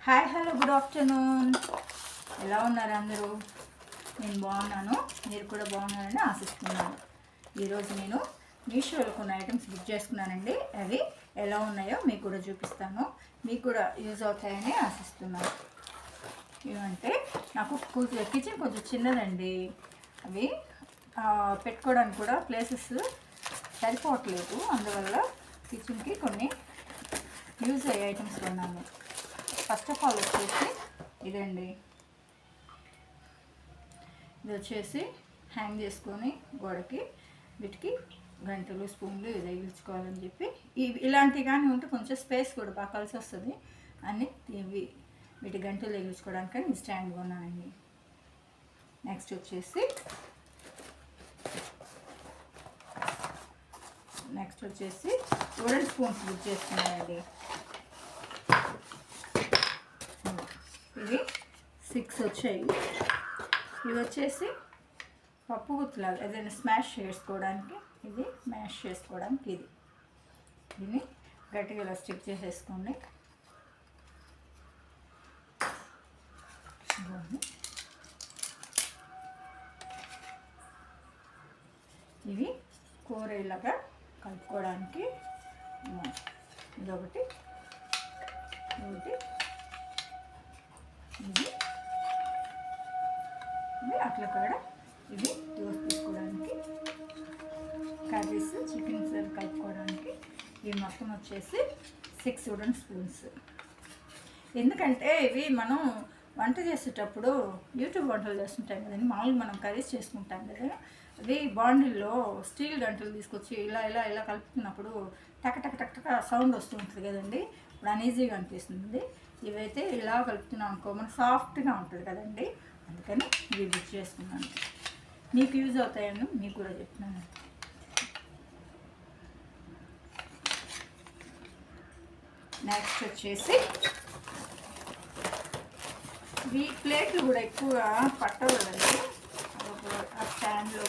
Hi hello good afternoon. ఎలా ఉన్నారు అందరూ? నేను బాగున్నాను, మీరు కూడా బాగున్నారని ఆశిస్తున్నాను. ఈరోజు నేను మీషోలో కొన్ని ఐటమ్స్ బుక్ చేసుకున్నానండి. అవి ఎలా ఉన్నాయో మీకు కూడా చూపిస్తాను, మీకు కూడా యూజ్ అవుతాయని ఆశిస్తున్నాను. ఏమంటే నాకు కిచెన్ కొంచెం చిన్నదండి, అవి పెట్టుకోవడానికి కూడా ప్లేసెస్ సరిపోవట్లేదు. అందువల్ల కిచెన్కి కొన్ని యూజ్ అయ్యే ఐటమ్స్ కొన్నాను. ఫస్ట్ ఆఫ్ ఆల్ వచ్చేసి ఇదండి, ఇది వచ్చేసి హ్యాంగ్ చేసుకొని గోడకి వీటికి గంటలు స్పూన్లు ఇది తగిలించుకోవాలని చెప్పి ఇలాంటివి కానీ ఉంటే కొంచెం స్పేస్ కూడా బాగా కలిసి వస్తుంది అని వీటి గంటలు తగిలించుకోవడానికి ఈ స్టాండ్ కొన్నానండి. నెక్స్ట్ వచ్చేసి వుడెన్ స్పూన్స్ బుక్ చేసుకున్నానండి. ఇవి 6 వచ్చాయి. ఇవి వచ్చేసి పప్పు గుత్తులాగా ఏదైనా స్మాష్ చేసుకోవడానికి, ఇది మ్యాష్ చేసుకోవడానికి. దీన్ని గట్టిగా ఇలా స్టిక్ చేసేసుకోండి. ఇవి కూర ఇలాగా కలుపుకోవడానికి ఇదొకటి, ఇది అట్లా కూడా ఇవి దోశ తీసుకోవడానికి, కర్రీస్ చికెన్స్ కలుపుకోవడానికి. ఇవి మొత్తం వచ్చేసి 6 వుడెన్ స్పూన్స్. ఎందుకంటే ఇవి మనం వంట చేసేటప్పుడు యూట్యూబ్ వంటలు చేస్తుంటాం కదండి, మామూలుగా మనం కర్రీస్ చేసుకుంటాం కదా, అవి బాండిల్లో స్టీల్ గంటలు తీసుకొచ్చి ఇలా ఇలా ఇలా కలుపుతున్నప్పుడు టక టక టక టక సౌండ్ వస్తూ ఉంటుంది కదండి, ఇప్పుడు అన్ఈజీగా అనిపిస్తుంది. ఇవైతే ఇలా కలుపుతున్నాం అనుకో మనకు సాఫ్ట్గా ఉంటుంది కదండి, అందుకని ఇవి బుక్ చేసుకున్నాను. మీకు యూజ్ అవుతాయని మీకు కూడా చెప్తున్నాను. నెక్స్ట్ వచ్చేసి ఈ ప్లేట్లు కూడా ఎక్కువ పట్టవు కదండి, ఆ స్టాండ్లో